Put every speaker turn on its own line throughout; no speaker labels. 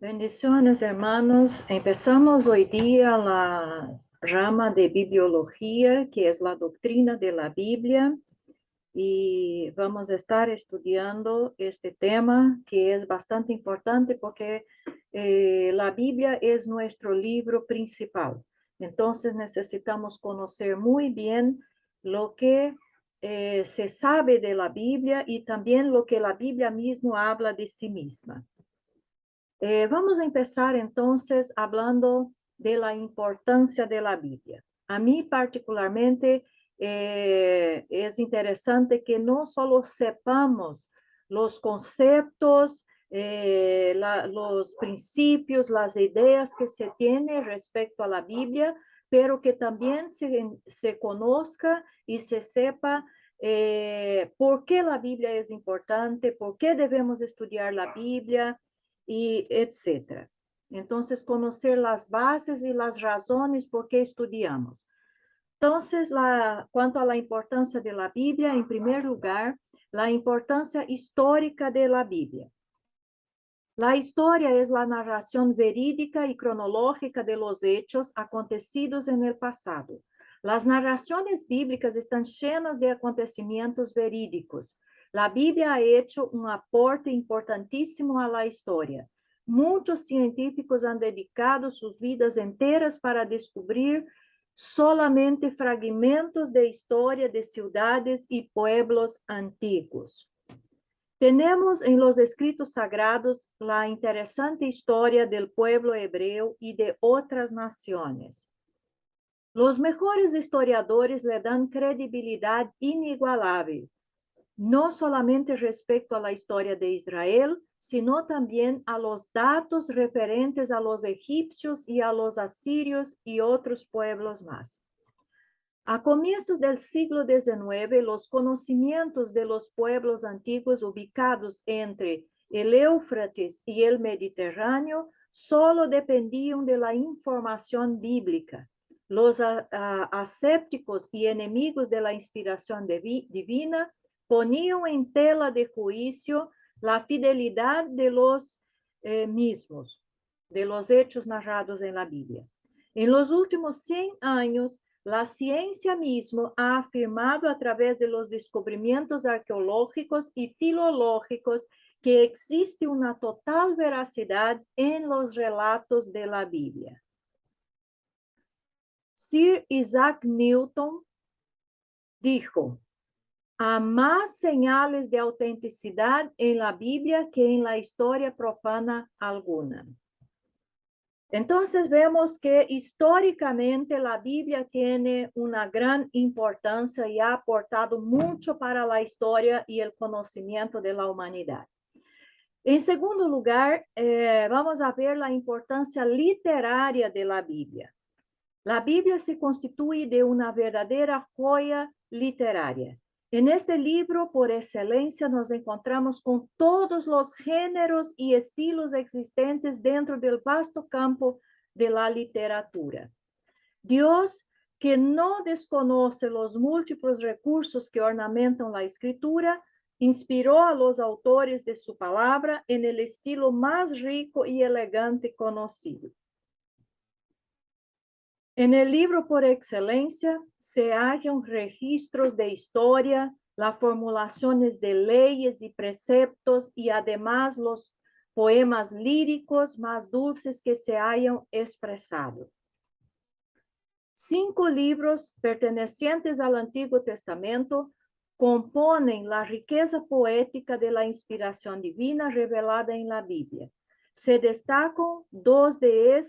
Bendiciones, hermanos. Empezamos hoy día la rama de bibliología, que es la doctrina de la Biblia, y vamos a estar estudiando este tema que es bastante importante porque la Biblia es nuestro libro principal. Entonces necesitamos conocer muy bien lo que se sabe de la Biblia y también lo que la Biblia mismo habla de sí misma. Vamos a empezar entonces hablando de la importancia de la Biblia. A mí particularmente es interesante que no solo sepamos los conceptos, los principios, las ideas que se tienen respecto a la Biblia, pero que también se conozca y se sepa por qué la Biblia es importante, por qué debemos estudiar la Biblia, y etcétera. Entonces, conocer las bases y las razones por qué estudiamos. Entonces, cuanto a la importancia de la Biblia, en primer lugar, la importancia histórica de la Biblia. La historia es la narración verídica y cronológica de los hechos acontecidos en el pasado. Las narraciones bíblicas están llenas de acontecimientos verídicos. La Biblia ha hecho un aporte importantísimo a la historia. Muchos científicos han dedicado sus vidas enteras para descubrir solamente fragmentos de historia de ciudades y pueblos antiguos. Tenemos en los escritos sagrados la interesante historia del pueblo hebreo y de otras naciones. Los mejores historiadores le dan credibilidad inigualable, no solamente respecto a la historia de Israel, sino también a los datos referentes a los egipcios y a los asirios y otros pueblos más. A comienzos del siglo XIX, los conocimientos de los pueblos antiguos ubicados entre el Éufrates y el Mediterráneo solo dependían de la información bíblica. Los asépticos y enemigos de la inspiración divina ponían en tela de juicio la fidelidad de los mismos, de los hechos narrados en la Biblia. En los últimos 100 años, la ciencia misma ha afirmado a través de los descubrimientos arqueológicos y filológicos que existe una total veracidad en los relatos de la Biblia. Sir Isaac Newton dijo: "Há más señales de autenticidad en la Biblia que en la historia profana alguna". Entonces vemos que históricamente la Biblia tiene una gran importancia y ha aportado mucho para la historia y el conocimiento de la humanidad. En segundo lugar, vamos a ver la importancia literaria de la Biblia. La Biblia se constituye de una verdadera joya literaria. En este libro, por excelencia, nos encontramos con todos los géneros y estilos existentes dentro del vasto campo de la literatura. Dios, que no desconoce los múltiples recursos que ornamentan la escritura, inspiró a los autores de su palabra en el estilo más rico y elegante conocido. En el libro por excelencia se hallan registros de historia, las formulaciones de leyes y preceptos y además los poemas líricos más dulces que se hayan expresado. 5 libros pertenecientes al Antiguo Testamento componen la riqueza poética de la inspiración divina revelada en la Biblia. Se destacan dos de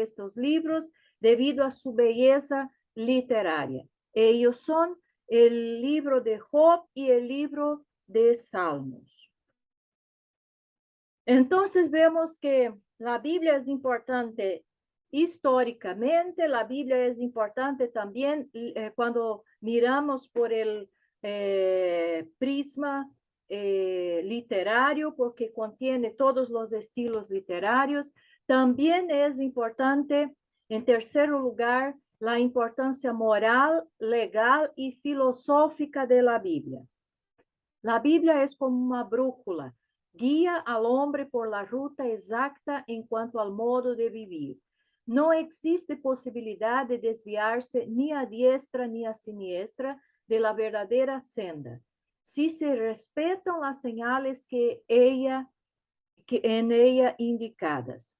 estos libros debido a su belleza literaria. Ellos son el libro de Job y el libro de Salmos. Entonces vemos que la Biblia es importante históricamente, la Biblia es importante también cuando miramos por el prisma literario, porque contiene todos los estilos literarios. También es importante, en tercer lugar, la importancia moral, legal y filosófica de la Biblia. La Biblia es como una brújula guía al hombre por la ruta exacta en cuanto al modo de vivir. No existe posibilidad de desviarse ni a diestra ni a siniestra de la verdadera senda, si se respetan las señales que en ella indicadas.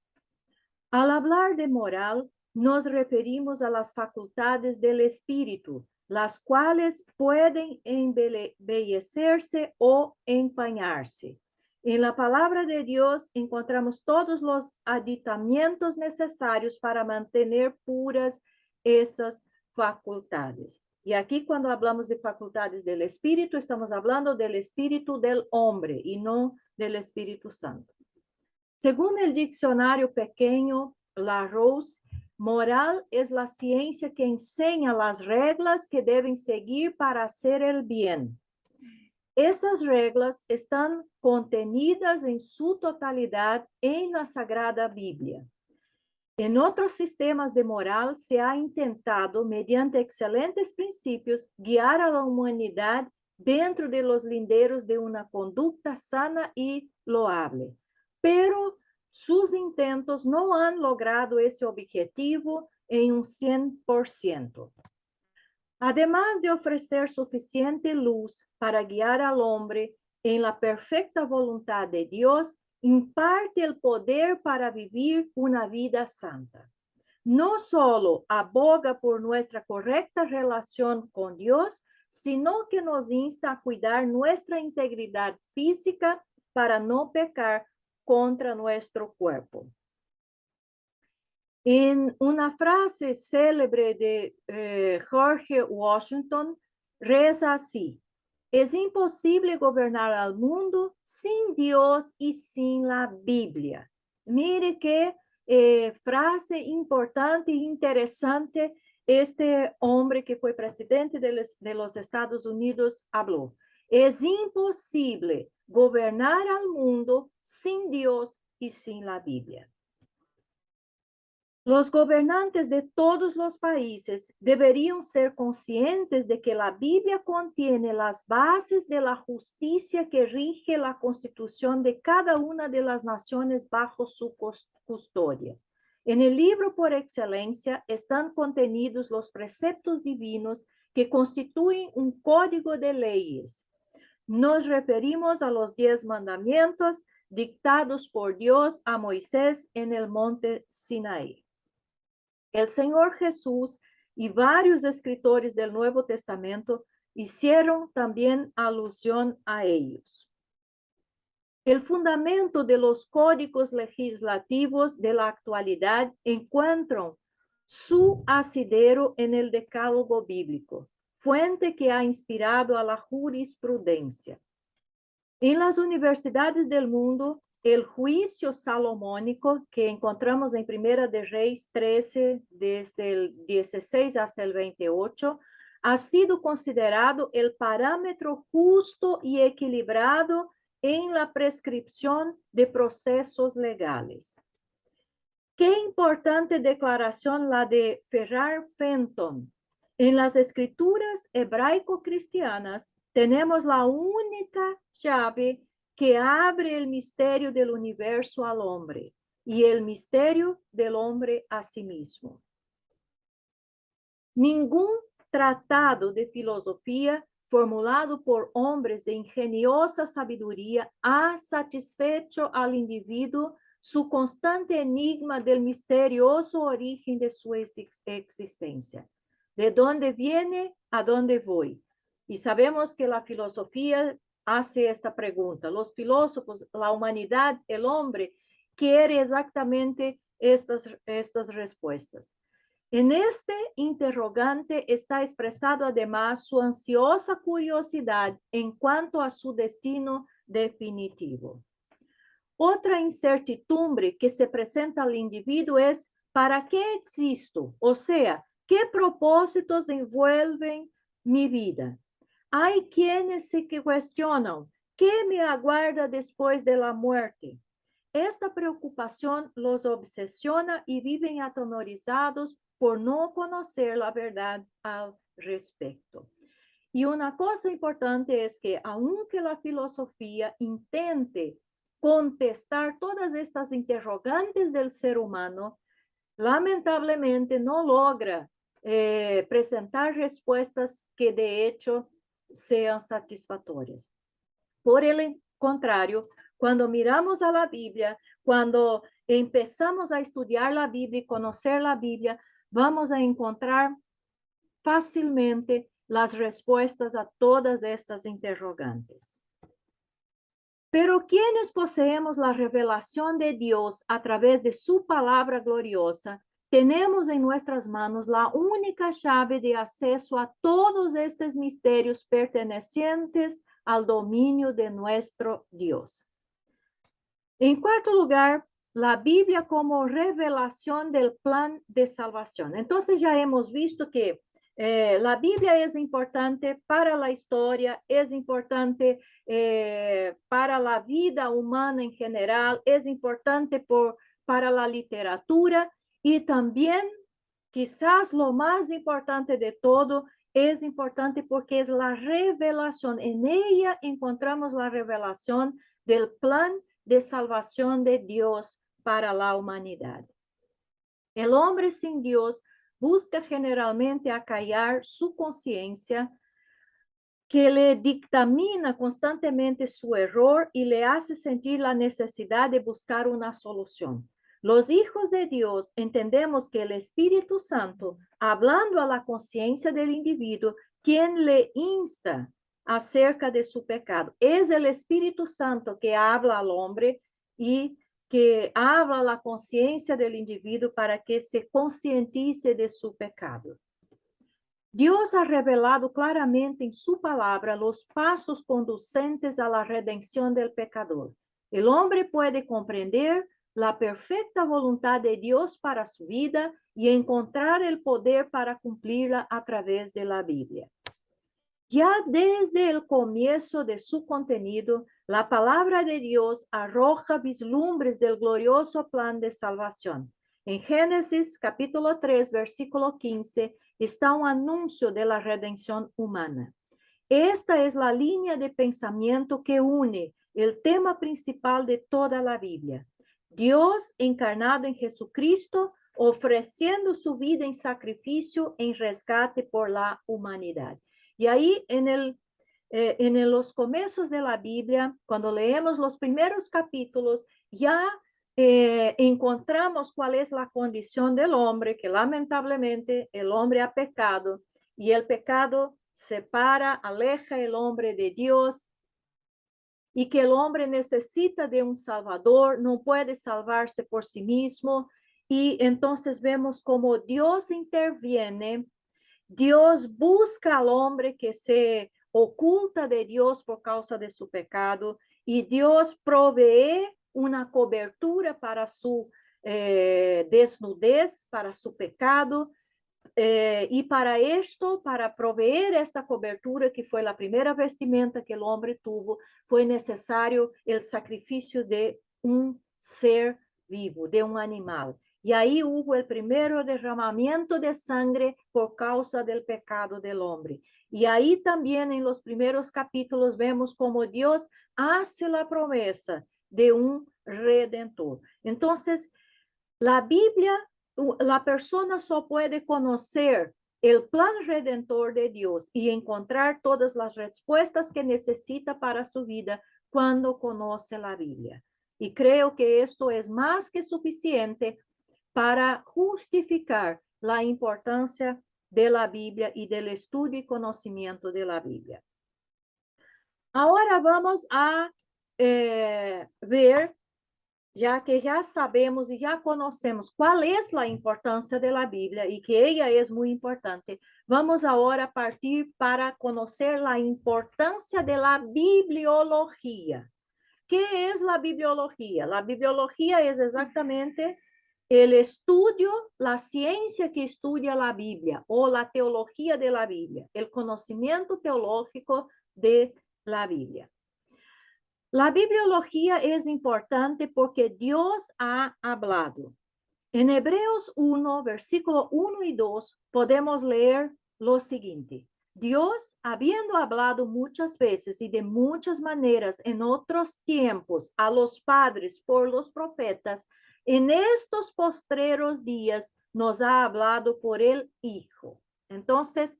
Al hablar de moral, nos referimos a las facultades del espíritu, las cuales pueden embellecerse o empañarse. En la palabra de Dios encontramos todos los aditamentos necesarios para mantener puras esas facultades. Y aquí cuando hablamos de facultades del espíritu, estamos hablando del espíritu del hombre y no del Espíritu Santo. Según el diccionario pequeño Larousse, moral es la ciencia que enseña las reglas que deben seguir para hacer el bien. Esas reglas están contenidas en su totalidad en la Sagrada Biblia. En otros sistemas de moral se ha intentado, mediante excelentes principios, guiar a la humanidad dentro de los linderos de una conducta sana y loable. Pero sus intentos no han logrado ese objetivo en un 100%. Además de ofrecer suficiente luz para guiar al hombre en la perfecta voluntad de Dios, imparte el poder para vivir una vida santa. No solo aboga por nuestra correcta relación con Dios, sino que nos insta a cuidar nuestra integridad física para no pecar contra nuestro cuerpo. En una frase célebre de George Washington, reza así: es imposible gobernar al mundo sin Dios y sin la Biblia. Mire qué frase importante e interesante este hombre que fue presidente de los Estados Unidos habló. Es imposible gobernar al mundo sin Dios y sin la Biblia. Los gobernantes de todos los países deberían ser conscientes de que la Biblia contiene las bases de la justicia que rige la constitución de cada una de las naciones bajo su custodia. En el libro por excelencia están contenidos los preceptos divinos que constituyen un código de leyes. Nos referimos a los 10 mandamientos dictados por Dios a Moisés en el monte Sinaí. El Señor Jesús y varios escritores del Nuevo Testamento hicieron también alusión a ellos. El fundamento de los códigos legislativos de la actualidad encuentran su asidero en el Decálogo bíblico, fuente que ha inspirado a la jurisprudencia. En las universidades del mundo, el juicio salomónico que encontramos en Primera de Reyes 13, desde el 16 hasta el 28, ha sido considerado el parámetro justo y equilibrado en la prescripción de procesos legales. Qué importante declaración la de Farrar Fenton. En las escrituras hebraico-cristianas tenemos la única llave que abre el misterio del universo al hombre y el misterio del hombre a sí mismo. Ningún tratado de filosofía formulado por hombres de ingeniosa sabiduría ha satisfecho al individuo su constante enigma del misterioso origen de su existencia. ¿De dónde viene? ¿A dónde voy? Y sabemos que la filosofía hace esta pregunta. Los filósofos, la humanidad, el hombre, quiere exactamente estas respuestas. En este interrogante está expresado además su ansiosa curiosidad en cuanto a su destino definitivo. Otra incertidumbre que se presenta al individuo es ¿para qué existo? O sea, ¿qué propósitos envuelven mi vida? Hay quienes se cuestionan, ¿qué me aguarda después de la muerte? Esta preocupación los obsesiona y viven atemorizados por no conocer la verdad al respecto. Y una cosa importante es que aunque la filosofía intente contestar todas estas interrogantes del ser humano, lamentablemente no logra presentar respuestas que de hecho sean satisfactorias. Por el contrario, cuando miramos a la Biblia, cuando empezamos a estudiar la Biblia y conocer la Biblia, vamos a encontrar fácilmente las respuestas a todas estas interrogantes. Pero quienes poseemos la revelación de Dios a través de su palabra gloriosa, tenemos en nuestras manos la única llave de acceso a todos estos misterios pertenecientes al dominio de nuestro Dios. En cuarto lugar, la Biblia como revelación del plan de salvación. Entonces ya hemos visto que la Biblia es importante para la historia, es importante para la vida humana en general, es importante para la literatura y también, quizás lo más importante de todo, es importante porque es la revelación. En ella encontramos la revelación del plan de salvación de Dios para la humanidad. El hombre sin Dios busca generalmente acallar su conciencia, que le dictamina constantemente su error y le hace sentir la necesidad de buscar una solución. Los hijos de Dios entendemos que el Espíritu Santo, hablando a la conciencia del individuo, quien le insta acerca de su pecado. Es el Espíritu Santo que habla al hombre y que habla a la conciencia del individuo para que se concientice de su pecado. Dios ha revelado claramente en su palabra los pasos conducentes a la redención del pecador. El hombre puede comprender la perfecta voluntad de Dios para su vida y encontrar el poder para cumplirla a través de la Biblia. Ya desde el comienzo de su contenido, la palabra de Dios arroja vislumbres del glorioso plan de salvación. En Génesis capítulo 3, versículo 15, está un anuncio de la redención humana. Esta es la línea de pensamiento que une el tema principal de toda la Biblia. Dios encarnado en Jesucristo, ofreciendo su vida en sacrificio en rescate por la humanidad. Y ahí en los comienzos de la Biblia, cuando leemos los primeros capítulos, ya encontramos cuál es la condición del hombre, que lamentablemente el hombre ha pecado y el pecado separa, aleja el hombre de Dios y que el hombre necesita de un salvador, no puede salvarse por sí mismo. Y entonces vemos cómo Dios interviene. Dios busca al hombre que se oculta de Dios por causa de su pecado y Dios provee una cobertura para su desnudez, para su pecado. Y para esto, para proveer esta cobertura, que fue la primera vestimenta que el hombre tuvo, fue necesario el sacrificio de un ser vivo, de un animal. Y ahí hubo el primer derramamiento de sangre por causa del pecado del hombre. Y ahí también en los primeros capítulos vemos cómo Dios hace la promesa de un redentor. Entonces, la Biblia, la persona solo puede conocer el plan redentor de Dios y encontrar todas las respuestas que necesita para su vida cuando conoce la Biblia. Y creo que esto es más que suficiente para justificar la importancia de la Biblia y del estudio y conocimiento de la Biblia. Ahora vamos a ver, ya que ya sabemos y ya conocemos cuál es la importancia de la Biblia y que ella es muy importante, vamos ahora a partir para conocer la importancia de la bibliología. ¿Qué es la bibliología? La bibliología es exactamente el estudio, la ciencia que estudia la Biblia o la teología de la Biblia, el conocimiento teológico de la Biblia. La bibliología es importante porque Dios ha hablado. En Hebreos 1, versículo 1 y 2, podemos leer lo siguiente. Dios, habiendo hablado muchas veces y de muchas maneras en otros tiempos a los padres por los profetas, en estos postreros días nos ha hablado por el Hijo. Entonces,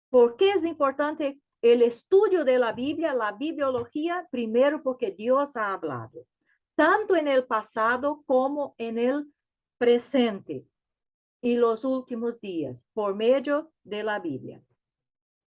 ¿por qué es importante el estudio de la Biblia, la bibliología? Primero, porque Dios ha hablado, tanto en el pasado como en el presente y los últimos días, por medio de la Biblia.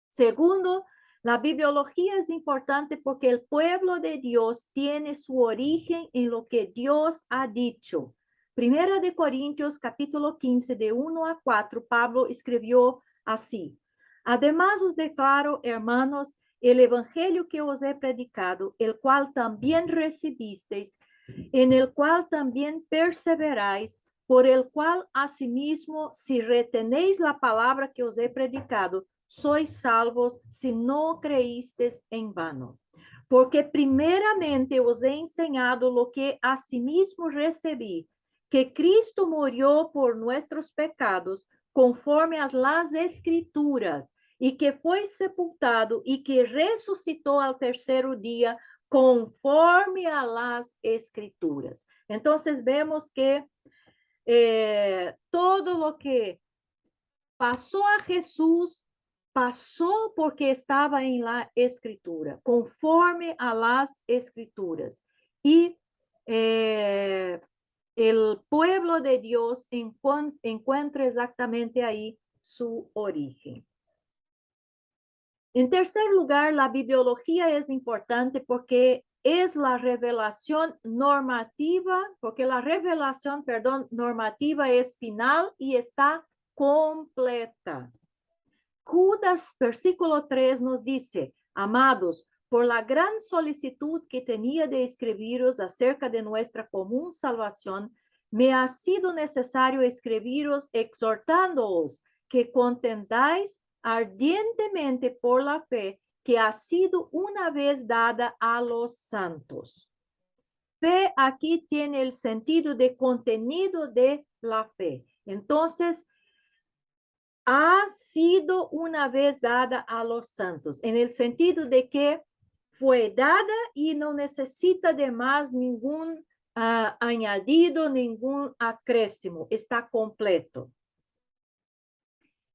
Segundo, la bibliología es importante porque el pueblo de Dios tiene su origen en lo que Dios ha dicho. Primera de Corintios, capítulo 15, de 1 a 4, Pablo escribió así: Además os declaro, hermanos, el evangelio que os he predicado, el cual también recibisteis, en el cual también perseveráis, por el cual asimismo, si retenéis la palabra que os he predicado, sois salvos si no creísteis en vano. Porque primeramente os he enseñado lo que asimismo recibí, que Cristo murió por nuestros pecados, conforme a las Escrituras, y que fue sepultado y que resucitó al tercero día, conforme a las Escrituras. Entonces vemos que todo lo que pasó a Jesús pasó porque estaba en la Escritura, conforme a las Escrituras. Y el pueblo de Dios encuentra exactamente ahí su origen. En tercer lugar, la bibliología es importante porque es la revelación normativa, porque la revelación, normativa es final y está completa. Judas, versículo 3, nos dice: Amados, por la gran solicitud que tenía de escribiros acerca de nuestra común salvación, me ha sido necesario escribiros exhortándoos que contendáis ardientemente por la fe que ha sido una vez dada a los santos. Fe aquí tiene el sentido de contenido de la fe. Entonces, ha sido una vez dada a los santos, en el sentido de que fue dada y no necesita de más ningún añadido, ningún acréscimo, está completo.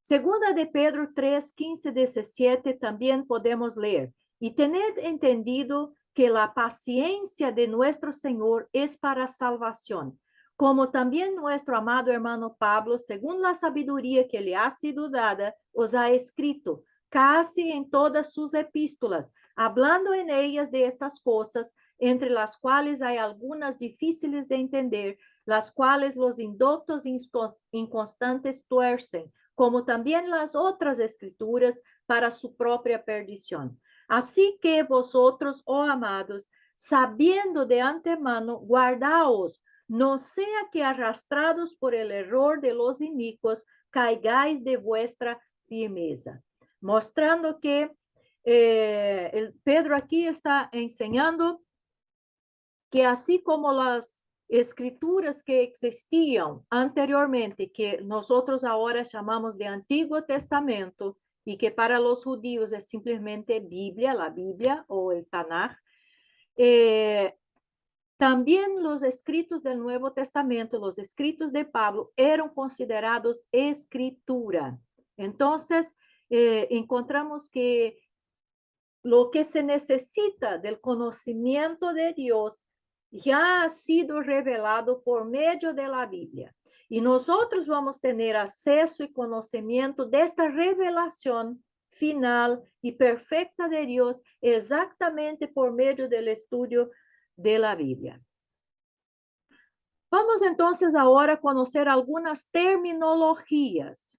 Segunda de Pedro 3, 15, 17 también podemos leer: Y tened entendido que la paciencia de nuestro Señor es para salvación, como también nuestro amado hermano Pablo, según la sabiduría que le ha sido dada, os ha escrito casi en todas sus epístolas, hablando en ellas de estas cosas, entre las cuales hay algunas difíciles de entender, las cuales los indoctos inconstantes tuercen, como también las otras escrituras, para su propia perdición. Así que vosotros, oh amados, sabiendo de antemano, guardaos, no sea que arrastrados por el error de los inicuos, caigáis de vuestra firmeza. Mostrando que Pedro aquí está enseñando que así como las escrituras que existían anteriormente, que nosotros ahora llamamos de Antiguo Testamento, y que para los judíos es simplemente Biblia, la Biblia o el Tanaj, también los escritos del Nuevo Testamento, los escritos de Pablo, eran considerados escritura. Entonces, encontramos que lo que se necesita del conocimiento de Dios ya ha sido revelado por medio de la Biblia. Y nosotros vamos a tener acceso y conocimiento de esta revelación final y perfecta de Dios exactamente por medio del estudio de la Biblia. Vamos entonces ahora a conocer algunas terminologías.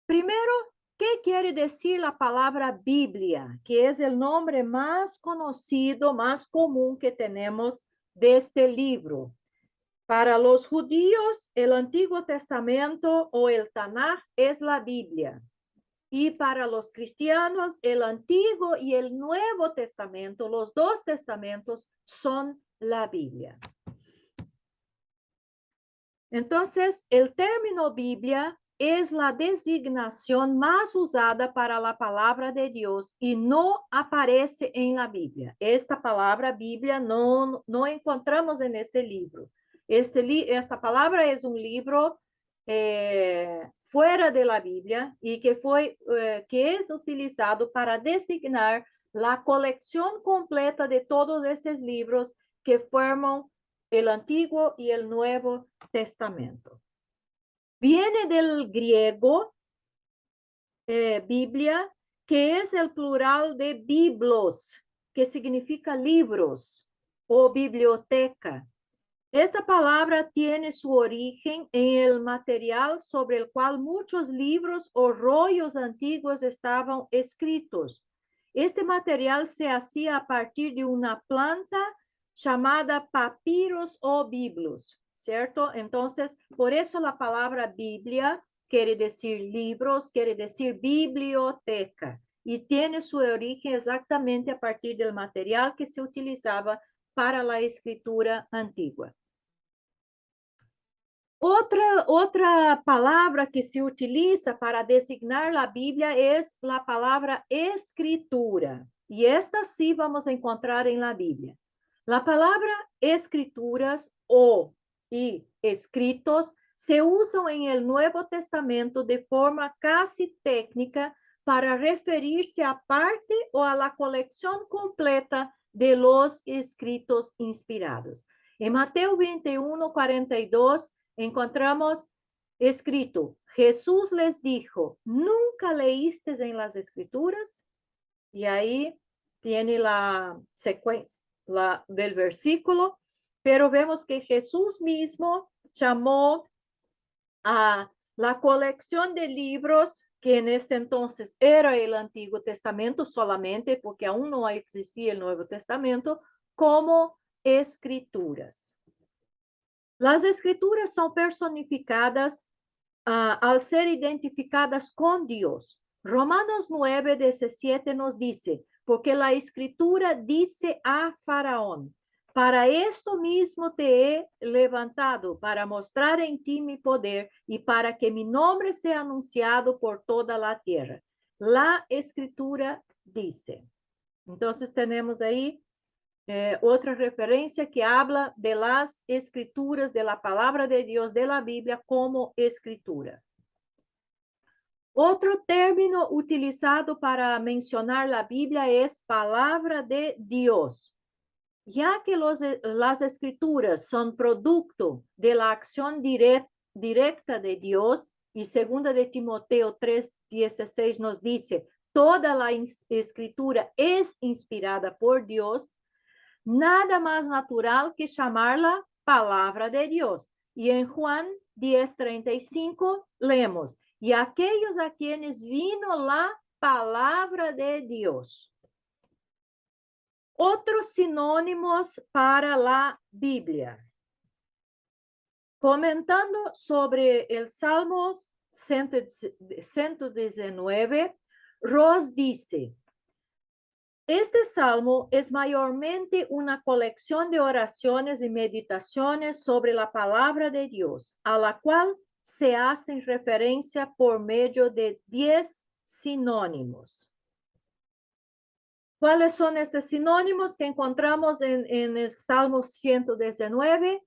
Primero, ¿qué quiere decir la palabra Biblia? Que es el nombre más conocido, más común que tenemos de este libro. Para los judíos, el Antiguo Testamento o el Tanaj es la Biblia. Y para los cristianos, el Antiguo y el Nuevo Testamento, los dos testamentos, son la Biblia. Entonces, el término Biblia es la designación más usada para la palabra de Dios y no aparece en la Biblia. Esta palabra Biblia no encontramos en este libro. Esta palabra es un libro fuera de la Biblia y que es utilizado para designar la colección completa de todos estos libros que forman el Antiguo y el Nuevo Testamento. Viene del griego Biblia, que es el plural de biblos, que significa libros o biblioteca. Esta palabra tiene su origen en el material sobre el cual muchos libros o rollos antiguos estaban escritos. Este material se hacía a partir de una planta llamada papiros o biblos, ¿cierto? Entonces, por eso la palabra Biblia quiere decir libros, quiere decir biblioteca, y tiene su origen exactamente a partir del material que se utilizaba para la escritura antigua. Otra palabra que se utiliza para designar la Biblia es la palabra escritura. Y esta sí vamos a encontrar en la Biblia. La palabra escrituras y escritos se usan en el Nuevo Testamento de forma casi técnica para referirse a parte o a la colección completa de los escritos inspirados. En Mateo 21, 42, encontramos escrito, Jesús les dijo, ¿nunca leísteis en las escrituras? Y ahí tiene la secuencia del versículo, pero vemos que Jesús mismo llamó a la colección de libros que en este entonces era el Antiguo Testamento solamente, porque aún no existía el Nuevo Testamento, como escrituras. Las escrituras son personificadas al ser identificadas con Dios. Romanos 9, 17 nos dice, porque la escritura dice a Faraón, para esto mismo te he levantado, para mostrar en ti mi poder y para que mi nombre sea anunciado por toda la tierra. La escritura dice. Entonces tenemos ahí otra referencia que habla de las escrituras, de la palabra de Dios, de la Biblia como escritura. Otro término utilizado para mencionar la Biblia es palabra de Dios. Ya que las escrituras son producto de la acción directa de Dios, y 2 de Timoteo 3:16 nos dice, toda la escritura es inspirada por Dios, nada más natural que llamarla palabra de Dios. Y en Juan 10:35 leemos, y aquellos a quienes vino la palabra de Dios. Otros sinónimos para la Biblia. Comentando sobre el Salmo 119, Ross dice, este salmo es mayormente una colección de oraciones y meditaciones sobre la palabra de Dios, a la cual se hacen referencia por medio de 10 sinónimos. ¿Cuáles son estos sinónimos que encontramos en el Salmo 119?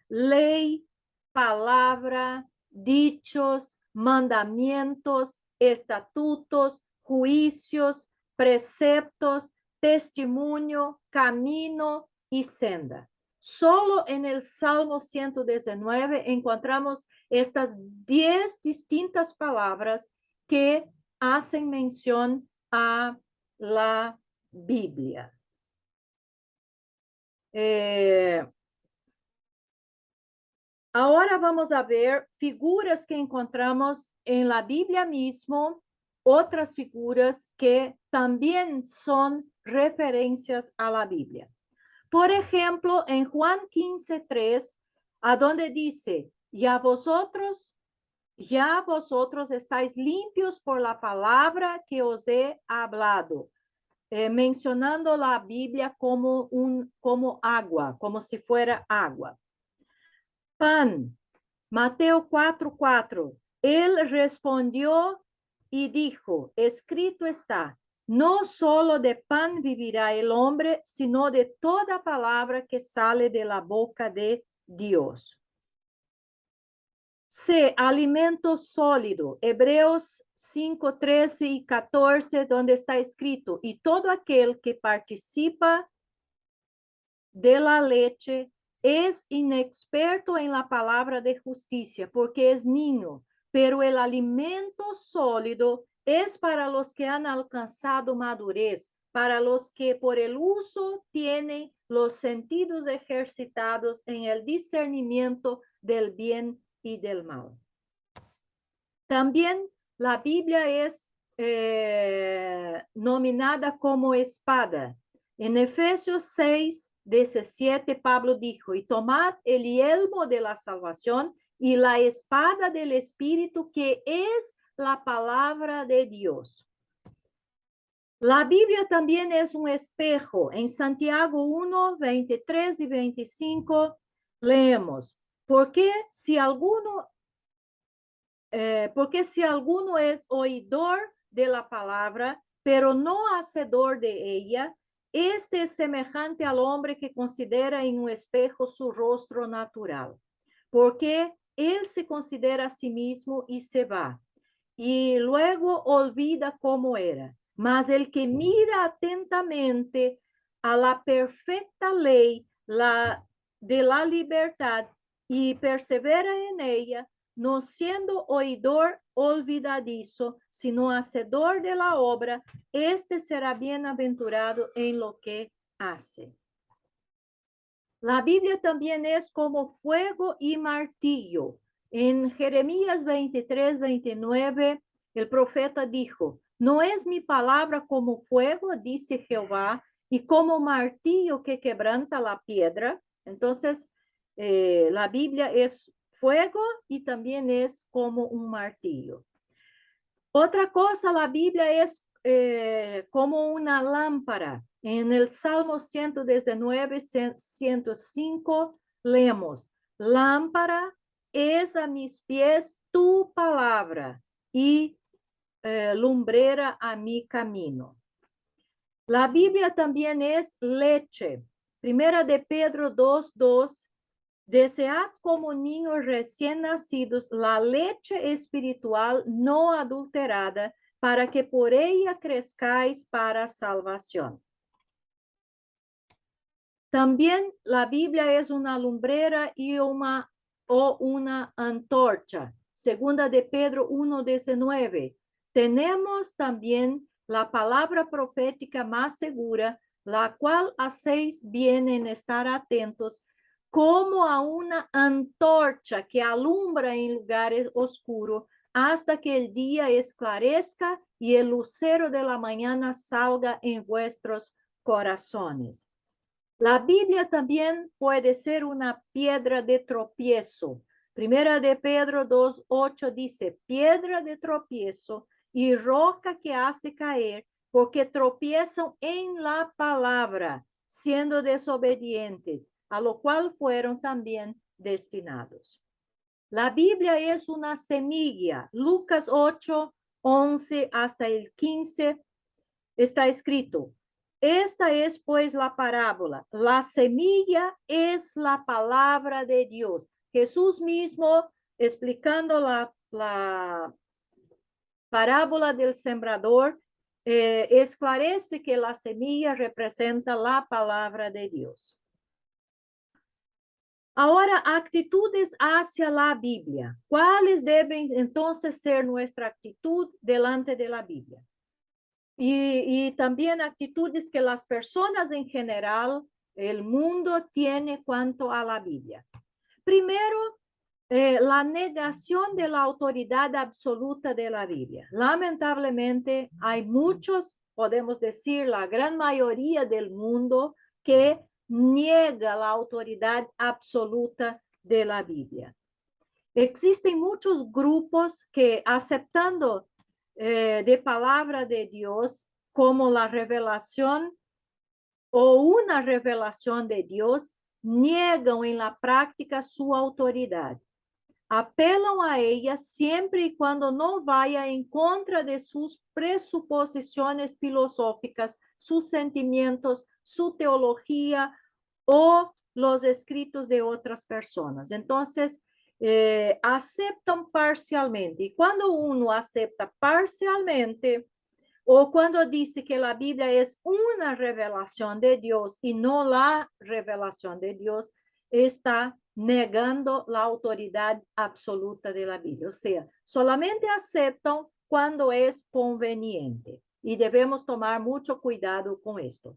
Ley, palabra, dichos, mandamientos, estatutos, juicios, preceptos, testimonio, camino y senda. Solo en el Salmo 119 encontramos estas 10 distintas palabras que hacen mención a la Biblia. Ahora vamos a ver figuras que encontramos en la Biblia mismo, otras figuras que también son referencias a la Biblia. Por ejemplo, en Juan 15:3, a donde dice, ya vosotros estáis limpios por la palabra que os he hablado. Mencionando la Biblia como agua, como si fuera agua. Pan, Mateo 4:4, Él respondió y dijo, escrito está, no solo de pan vivirá el hombre, sino de toda palabra que sale de la boca de Dios. C, alimento sólido, Hebreos 5, 13 y 14, donde está escrito, y todo aquel que participa de la leche es inexperto en la palabra de justicia, porque es niño, pero el alimento sólido es para los que han alcanzado madurez, para los que por el uso tienen los sentidos ejercitados en el discernimiento del bien y del mal. También la Biblia es nominada como espada. En Efesios 6, 17, Pablo dijo, y tomad el yelmo de la salvación y la espada del Espíritu, que es la palabra de Dios. La Biblia también es un espejo. En Santiago 1, 23 y 25 leemos, porque si alguno es oidor de la palabra, pero no hacedor de ella, este es semejante al hombre que considera en un espejo su rostro natural, porque él se considera a sí mismo y se va, y luego olvida cómo era. Mas el que mira atentamente a la perfecta ley de la libertad y persevera en ella, no siendo oidor olvidadizo, sino hacedor de la obra, este será bienaventurado en lo que hace. La Biblia también es como fuego y martillo. En Jeremías 23, 29, el profeta dijo, no es mi palabra como fuego, dice Jehová, y como martillo que quebranta la piedra. Entonces, la Biblia es fuego y también es como un martillo. Otra cosa, la Biblia es como una lámpara. En el Salmo 119, 105, leemos, lámpara es a mis pies tu palabra y lumbrera a mi camino. La Biblia también es leche. Primera de Pedro 2, 2, desead como niños recién nacidos la leche espiritual no adulterada, para que por ella crezcáis para salvación. También la Biblia es una lumbrera y una antorcha. Segunda de Pedro 1:19. Tenemos también la palabra profética más segura, la cual hacéis bien en estar atentos, como a una antorcha que alumbra en lugares oscuros hasta que el día esclarezca y el lucero de la mañana salga en vuestros corazones. La Biblia también puede ser una piedra de tropiezo. Primera de Pedro 2:8 dice, piedra de tropiezo y roca que hace caer, porque tropiezan en la palabra, siendo desobedientes, a lo cual fueron también destinados. La Biblia es una semilla. Lucas 8:11 hasta el 15 está escrito, esta es pues la parábola. La semilla es la palabra de Dios. Jesús mismo explicando la parábola del sembrador, esclarece que la semilla representa la palabra de Dios. Ahora, actitudes hacia la Biblia. ¿Cuáles deben entonces ser nuestra actitud delante de la Biblia? Y también actitudes que las personas en general, el mundo tiene cuanto a la Biblia. Primero, la negación de la autoridad absoluta de la Biblia. Lamentablemente, hay muchos, podemos decir, la gran mayoría del mundo que niega la autoridad absoluta de la Biblia. Existen muchos grupos que, aceptando de palabra de Dios como la revelación o una revelación de Dios, niegan en la práctica su autoridad. apelam a ella siempre y cuando no vaya en contra de sus presuposiciones filosóficas, sus sentimientos, su teología o los escritos de otras personas. Entonces, aceptan parcialmente. Y cuando uno acepta parcialmente, o cuando dice que la Biblia es una revelación de Dios y no la revelación de Dios, está negando la autoridad absoluta de la Biblia. O sea, solamente aceptan cuando es conveniente. Y debemos tomar mucho cuidado con esto.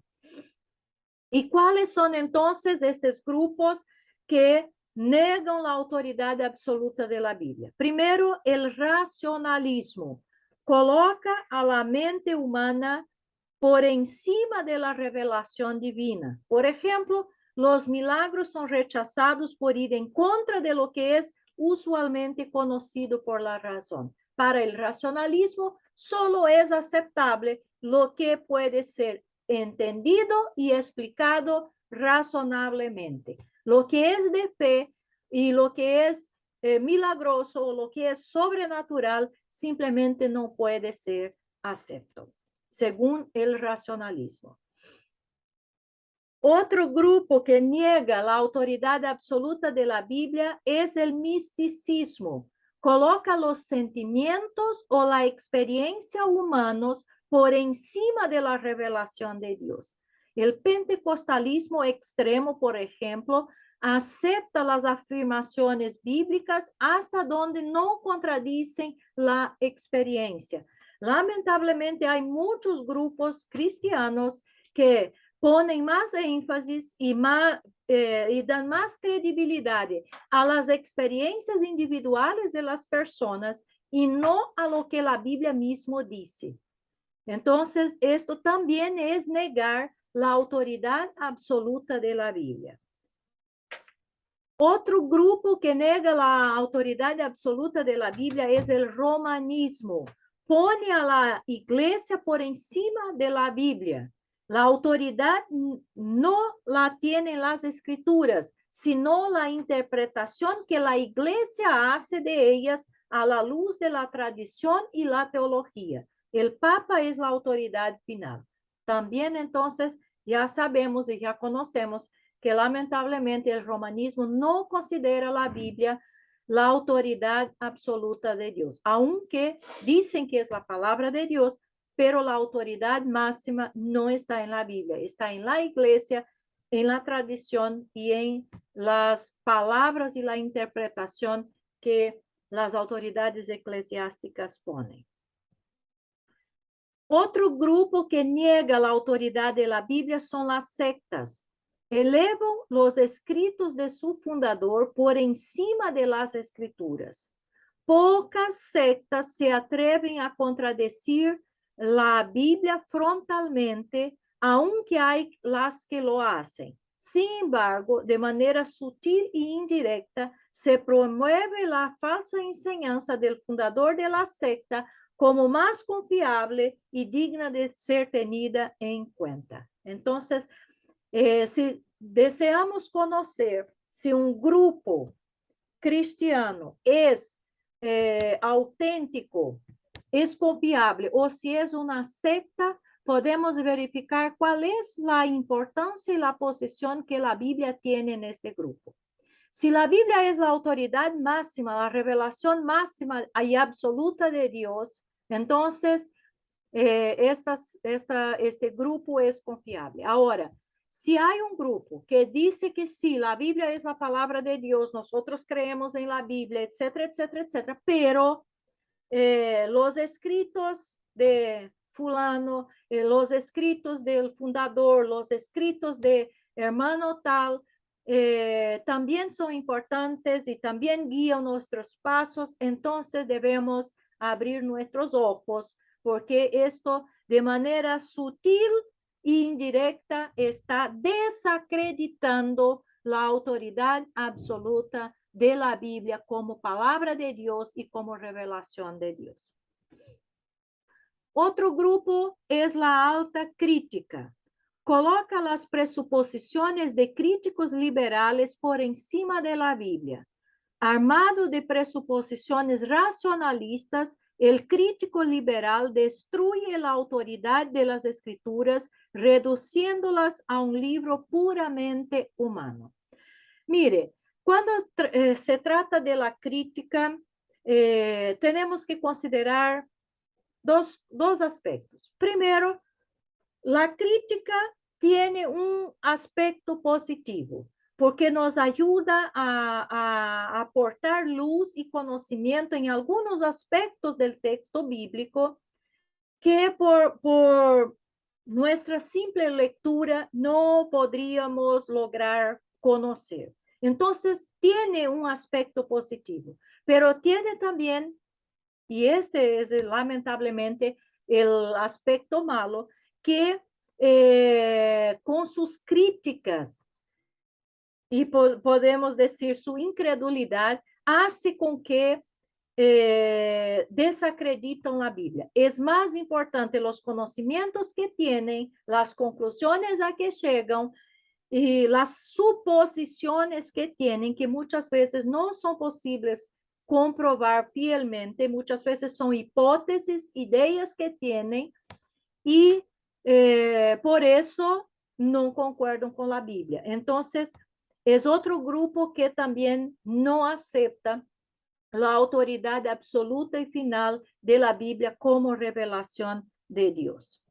¿Y cuáles son entonces estos grupos que negan la autoridad absoluta de la Biblia? Primero, el racionalismo. Coloca a la mente humana por encima de la revelación divina. Por ejemplo, los milagros son rechazados por ir en contra de lo que es usualmente conocido por la razón. Para el racionalismo, solo es aceptable lo que puede ser entendido y explicado razonablemente. Lo que es de fe y lo que es milagroso o lo que es sobrenatural simplemente no puede ser aceptado, según el racionalismo. Otro grupo que niega la autoridad absoluta de la Biblia es el misticismo. Coloca los sentimientos o la experiencia humanos por encima de la revelación de Dios. El pentecostalismo extremo, por ejemplo, acepta las afirmaciones bíblicas hasta donde no contradicen la experiencia. Lamentablemente, hay muchos grupos cristianos que ponen más énfasis y dan más credibilidad a las experiencias individuales de las personas y no a lo que la Biblia mismo dice. Entonces, esto también es negar la autoridad absoluta de la Biblia. Otro grupo que nega la autoridad absoluta de la Biblia es el romanismo. Pone a la iglesia por encima de la Biblia. La autoridad no la tienen las escrituras, sino la interpretación que la iglesia hace de ellas a la luz de la tradición y la teología. El Papa es la autoridad final. También entonces ya sabemos y ya conocemos que lamentablemente el romanismo no considera la Biblia la autoridad absoluta de Dios, aunque dicen que es la palabra de Dios, pero la autoridad máxima no está en la Biblia, está en la iglesia, en la tradición y en las palabras y la interpretación que las autoridades eclesiásticas ponen. Otro grupo que niega la autoridad de la Biblia son las sectas. Elevan los escritos de su fundador por encima de las escrituras. Pocas sectas se atreven a contradecir la Biblia frontalmente, aunque hay las que lo hacen. Sin embargo, de manera sutil e indirecta, se promueve la falsa enseñanza del fundador de la secta como más confiable y digna de ser tenida en cuenta. Entonces, si deseamos conocer si un grupo cristiano es auténtico, es confiable o si es una secta, podemos verificar cuál es la importancia y la posición que la Biblia tiene en este grupo. Si la Biblia es la autoridad máxima, la revelación máxima y absoluta de Dios, entonces este grupo es confiable. Ahora, si hay un grupo que dice que sí, la Biblia es la palabra de Dios, nosotros creemos en la Biblia, etcétera, etcétera, etcétera, pero los escritos de fulano, los escritos del fundador, los escritos de hermano tal, también son importantes y también guían nuestros pasos, entonces debemos abrir nuestros ojos, porque esto de manera sutil e indirecta está desacreditando la autoridad absoluta de la Biblia como palabra de Dios y como revelación de Dios. Otro grupo es la alta crítica. Coloca las presuposiciones de críticos liberales por encima de la Biblia. Armado de presuposiciones racionalistas, el crítico liberal destruye la autoridad de las escrituras, reduciéndolas a un libro puramente humano. Mire, cuando se trata de la crítica, tenemos que considerar dos aspectos. Primero, la crítica tiene un aspecto positivo, porque nos ayuda a aportar luz y conocimiento en algunos aspectos del texto bíblico que por nuestra simple lectura no podríamos lograr conocer. Entonces, tiene un aspecto positivo, pero tiene también, y este es lamentablemente el aspecto malo, que con sus críticas y podemos decir su incredulidad, hace con que desacreditan la Biblia. Es más importante los conocimientos que tienen, las conclusiones a que llegan y las suposiciones que tienen, que muchas veces no son posibles comprobar fielmente, muchas veces son hipótesis, ideas que tienen y por eso no concuerdan con la Biblia. Entonces, es otro grupo que también no acepta la autoridad absoluta y final de la Biblia como revelación de Dios.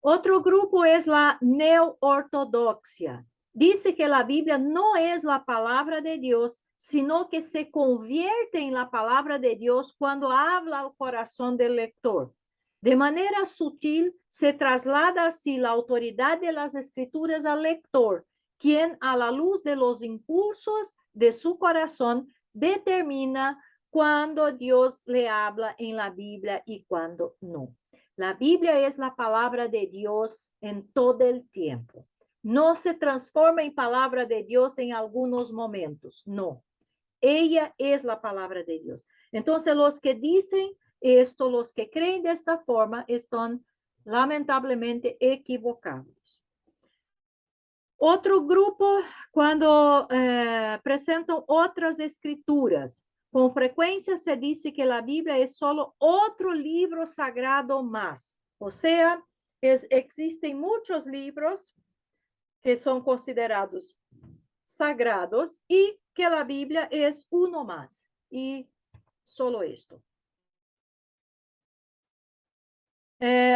Otro grupo es la neoortodoxia. Dice que la Biblia no es la palabra de Dios, sino que se convierte en la palabra de Dios cuando habla al corazón del lector. De manera sutil se traslada así la autoridad de las escrituras al lector, quien a la luz de los impulsos de su corazón determina cuando Dios le habla en la Biblia y cuando no. La Biblia es la palabra de Dios en todo el tiempo. No se transforma en palabra de Dios en algunos momentos, no. Ella es la palabra de Dios. Entonces, los que dicen esto, los que creen de esta forma, están lamentablemente equivocados. Otro grupo, cuando presentan otras escrituras, con frecuencia se dice que la Biblia es solo otro libro sagrado más. O sea, existen muchos libros que son considerados sagrados y que la Biblia es uno más. Y solo esto.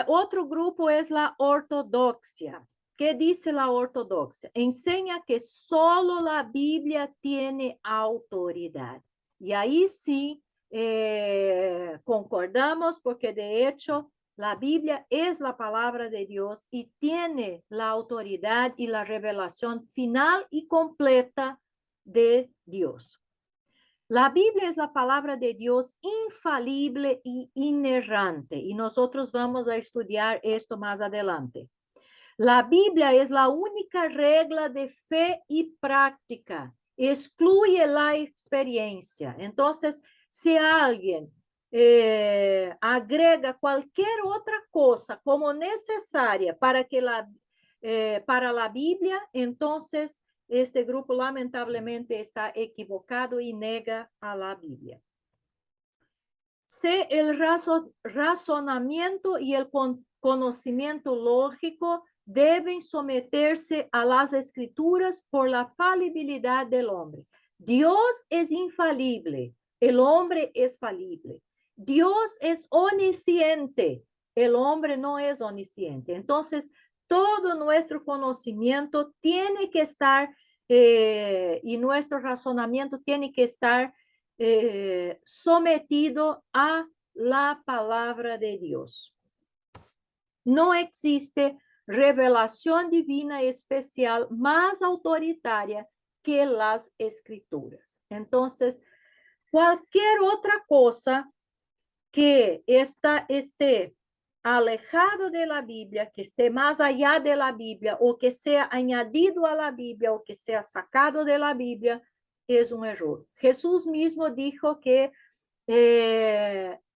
Otro grupo es la ortodoxia. ¿Qué dice la ortodoxia? Enseña que solo la Biblia tiene autoridad. Y ahí sí concordamos porque de hecho la Biblia es la palabra de Dios y tiene la autoridad y la revelación final y completa de Dios. La Biblia es la palabra de Dios infalible y inerrante, y nosotros vamos a estudiar esto más adelante. La Biblia es la única regla de fe y práctica, excluye la experiencia. Entonces, si alguien agrega cualquier otra cosa como necesaria para la Biblia, entonces este grupo lamentablemente está equivocado y nega a la Biblia. El razonamiento y el conocimiento lógico deben someterse a las escrituras por la falibilidad del hombre. Dios es infalible, el hombre es falible. Dios es omnisciente, el hombre no es omnisciente. Entonces, todo nuestro conocimiento tiene que estar y nuestro razonamiento tiene que estar sometido a la palabra de Dios. No existe revelación divina especial más autoritaria que las escrituras. Entonces, cualquier otra cosa que esté alejado de la Biblia, que esté más allá de la Biblia, o que sea añadido a la Biblia, o que sea sacado de la Biblia, es un error. Jesús mismo dijo que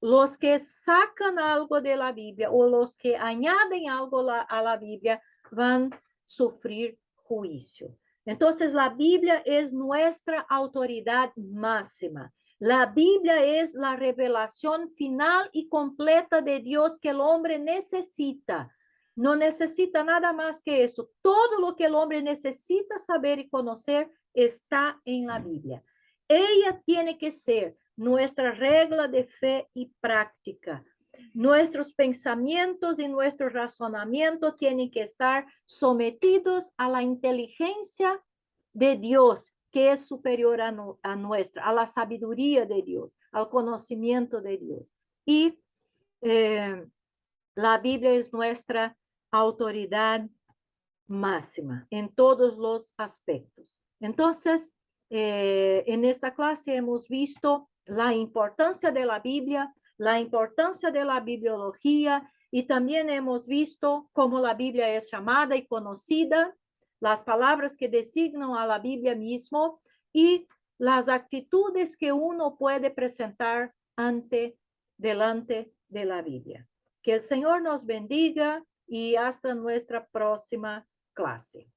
los que sacan algo de la Biblia o los que añaden algo a la Biblia van a sufrir juicio. Entonces, la Biblia es nuestra autoridad máxima. La Biblia es la revelación final y completa de Dios que el hombre necesita. No necesita nada más que eso. Todo lo que el hombre necesita saber y conocer está en la Biblia. Ella tiene que ser nuestra regla de fe y práctica. Nuestros pensamientos y nuestro razonamiento tienen que estar sometidos a la inteligencia de Dios, que es superior a nuestra, a la sabiduría de Dios, al conocimiento de Dios. Y la Biblia es nuestra autoridad máxima en todos los aspectos. Entonces, en esta clase hemos visto la importancia de la Biblia, la importancia de la bibliología, y también hemos visto cómo la Biblia es llamada y conocida, las palabras que designan a la Biblia mismo y las actitudes que uno puede presentar delante de la Biblia. Que el Señor nos bendiga y hasta nuestra próxima clase.